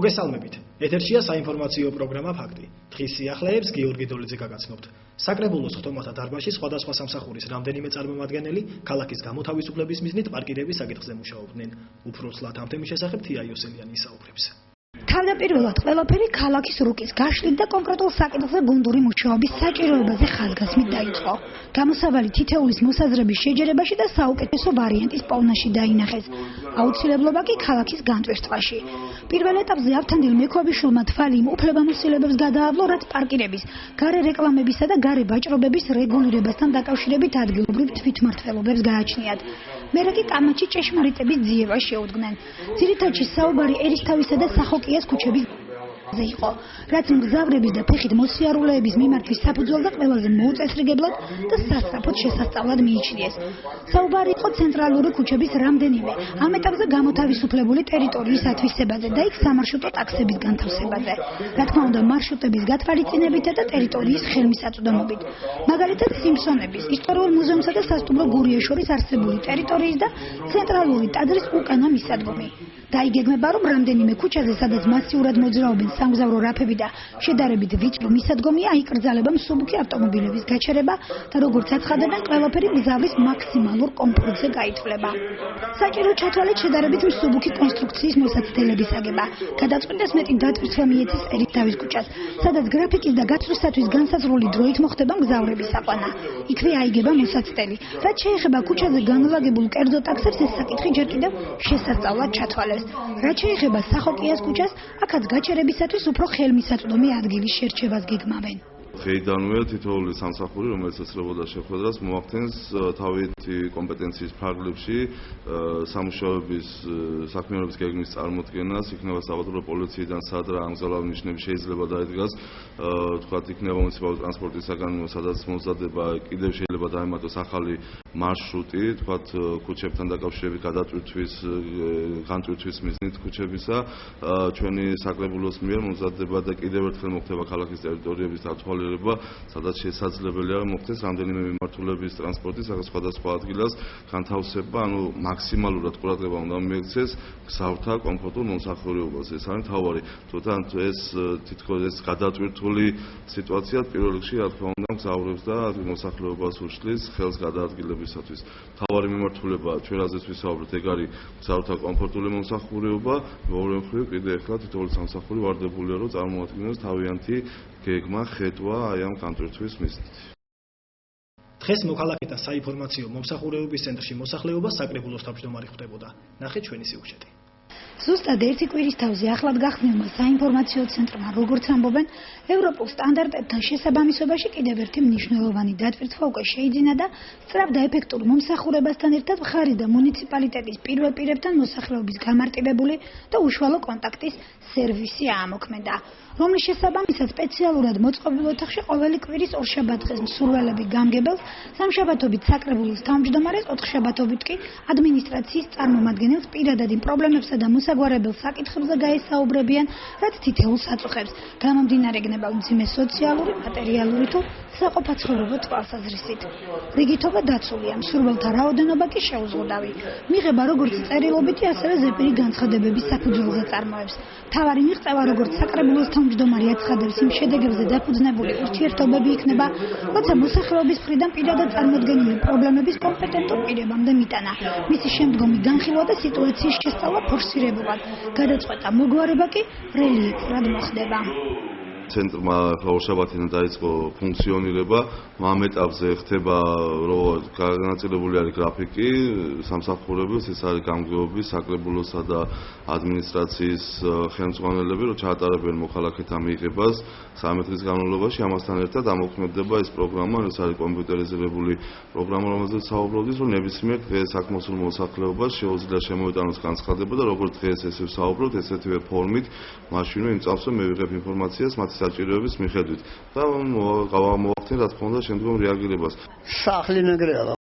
მოგესალმებით. ეთერშია საინფორმაციო პროგრამა ფაქტი. დღის სიახლეებს გიორგი დოლიძე გაგაცნობთ. საკრებულოს ხტომათა დარბაზში სხვადასხვა სამსახურის რამდენიმე წარმომადგენელი ქალაქის გამოთავისუფლების მიზნით პარკირების საკითხზე მუშაობდნენ. უფრო ცლად ამ თემის შესახებ თია იოსელიანი ისაუბრებს. თავდაპირველად ყველაფერი ქალაქის რუკის გაშლით და კონკრეტულ საკითხზე გუნდური მუშაობის საჭიროებაზე ხაზგასმით დაიწყო. გამოსავალი თითეულის მოსაზრების შეჯერებაში და საუკეთესო ვარიანტის პოვნაში დაინახეს. აუცილებლობა კი ქალაქის განტვირთვაში. პირველ ეტაპზე ავთანდილ მექვაბიშვილმა თვალი იმ უფლებამოსილებებს გადაავლო, რაც პარკირების, გარე რეკლამებისა და გარე ვაჭრობების რეგულირებასთან დაკავშირებით ადგილობრივ თვითმმართველობებს გააჩნიათ. მერე კი კამათში ჭეშმარიტების ძიება შეუდგნენ. ძირითადში საუბარი ერისთავისა და სახოკიას ქუჩების იყო, რაც მგზავრების და ფეხით მოსიარულეების მიმართვის საფუძვლად და ყველაზე მოუწესრიგებლად და სასწრაფოდ შესასწავლად მიიჩნიეს. საუბარი იყო ცენტრალური ქუჩების რამდენიმე ამ ეტაპზე გამოთავისუფლებული ტერიტორიის ათვისებაზე და იქ სამარშრუტო ტაქსების განთავსებაზე. რა თქმა უნდა, მარშრუტების გათვალისწინებით და ტერიტორიის ხელმისაწვდომობით. მაგალითად, სიმსონების, ისტორიულ მუზეუმსა და სასტუმრო გურიას შორის არსებული ტერიტორიის და ცენტრალური ტაძრის უკანა მისადგომი. დაიგეგმება, რომ რამდენიმე ქუჩაზე, სადაც მასიურად მოძრაობენ სამგზავრო რაფები და შედარებით ვიწრო მისადგომია, აიკრძალება მსუბუქი ავტომობილების გაჩერება და როგორც აცხადებენ, ყველაფერი მგზავრის მაქსიმალურ კომფორტზე გაითვლება. საჭირო ჩათვალეთ შედარებით მსუბუქი კონსტრუქციის მოსაცდელების აგება. გადაწყვიტეს მეტი დატვირთვა მიეცეს ერისთავის ქუჩას, სადაც გრაფიკის და გათვლისათვის განსაზღვრული დროით მოხდება მგზავრების აყვანა. იქვე აიგება მოსაცდელი. რაც შეეხება ქუჩაზე განლაგებულ კერძო ტაქსებს, ეს საკითხი ჯერ კიდევ შესასწავლად ჩათვალეს. რაც შეეხება სახოკიას ქუჩას, აქაც გაჩერებისათვის უფრო ხელმისაწვდომი ადგილის შერჩევას გეგმავენ. დღეიდანვე თითოეული სამსახური, რომელიც ეცლებოდა შეხვედრას, მოახდენს თავისი კომპეტენციის ფარგლებში სამუშაოების საქმიანობის გეგმის წარმოდგენას, იქნება საბადრო პოლიციიდან სად რა ამგზავრებელ ნიშნები შეიძლება დაედგას, თქვათ იქნება მუნიციპალური ტრანსპორტისაგან, სადაც მომზადება კიდევ შეიძლება დაემატოს ახალი მარშრუტი, თქვათ ქუჩებთან დაკავშირებით განტვირთვის მიზნით ქუჩებისა, ჩვენი საკრებულოს მიერ მომზადება და კიდევ ერთხელ მოხდება ქალაქის ტერიტორიების დათვალიერება, სადაც შესაძლებელია მოხდეს რამდენიმე მიმართულების ტრანსპორტის სხვადასხვა ადგილას განთავსება, ანუ მაქსიმალურად ყურადღება უნდა მიექცეს გზავრთა კომფორტულ მომსახურებას. ეს არის მთავარი. თუმცა ეს თითქოს ეს გადატვირთული სიტუაცია პირველ რიგში, რა თქმა უნდა, გზავრებს და მოსახლეობას უშლის ხელს გადაადგილებისათვის. მთავარი მიმართულება, ჩვენ რაზეც ვისაუბრეთ, ეგ არის გზავრთა კომფორტული მომსახურება. მეორე მხრივ, კიდევ ახლა თითოეული სამსახური ვარდებულია, რომ წარმოადგენს თავიანთი გეგმა, ხედვა აი ამ განტვირთვის მიზნით. დღეს მოქალაქეთა საინფორმაციო მომსახურებების ცენტრში მოსახლეობა საკრებულოს თავმჯდომარე ხვდებოდა. ნახეთ ჩვენი სიუჟეტი. ზუსტად ერთი კვირის თავზე ახლად გახსნილმა საინფორმაციო ცენტრმა, როგორც ამბობენ, ევროპულ სტანდარტებთან შესაბამისობაში კიდევ ერთი მნიშვნელოვანი დატვირთვა უკვე შეიძინა და სწრაფ და ეფექტურ მომსახურებასთან ერთად მხარის და მუნიციპალიტეტის პირველ პირებთან მოსახლეობის გამარტივებული და უშუალო კონტაქტის სერვისი აამოქმედა, რომლის შესაბამისად სპეციალურად მოწყობილ ოთახში ყოველი კვირის ორშაბათ დღეს მსურველები გამგებელს, სამშაბათობით საკრებულოს თავმჯდომარეს, ოთხშაბათობით კი ადმინისტრაციის წარმომადგენელს პირადად იმ პრობლემებსა და მოსაგვარებელ საკითხებზე გაესაუბრებიან, რაც თითეულს აწუხებს, გამომდინარენება მძიმე სოციალური, მატერიალური თუ საყოფაცხოვრებო თვალსაზრისით. რიგითობა დაცულია, მსურველთა რაოდენობა კი შეუზღუდავი. მიღება როგორც წერილობითი, ასევე ზეპირი განცხადებების საფუძველზე წარმოებს. მთავარი მიღწევა, როგორც საკრებულოს თავმჯდომარე აცხადებს, იმ შედეგებზე დაფუძნებული ურთიერთობები იქნება, როცა მოსახლეობის მხრიდან პირადად წარმოდგენილი პრობლემების კომპეტენტურ პირებამდე მიტანა. მისი შემდგომი განხილვა და სიტუაციის შესწავლა ფორსირებულად, გადაწყვეტა მოგვარება კი რელიეფურად მოხდება. ცენტრმა ორშაბათიდან დაიწყო ფუნქციონირება, ამ ეტაპზე ხდება, რომ განაწილებული არის გრაფიკი სამსახურების, ეს არის გამგეობის, საკრებულოსა და ადმინისტრაციის ხელმძღვანელები, რომ ჩაატარებენ მოქალაქეთა მიღებას 13 დღის განმავლობაში. ამასთან ერთად ამოქმედდება ეს პროგრამა, ეს არის კომპიუტერიზებული პროგრამა, რომელზეც საუბრობთ, რომ ნებისმიერ საქმოსურ მოსახლეობას შეუძლია შემოიტანოს განცხადება და როგორც დღეს ესე ვსაუბრობთ, ესეთივე ფორმით მაშინვე იმ წამს მივიღებ ინფორმაციას მათი საჭიროების მიხედვით და მოახდინე, რა თქმა უნდა, შემდგომ რეაგირებას. სახლი ნგრევა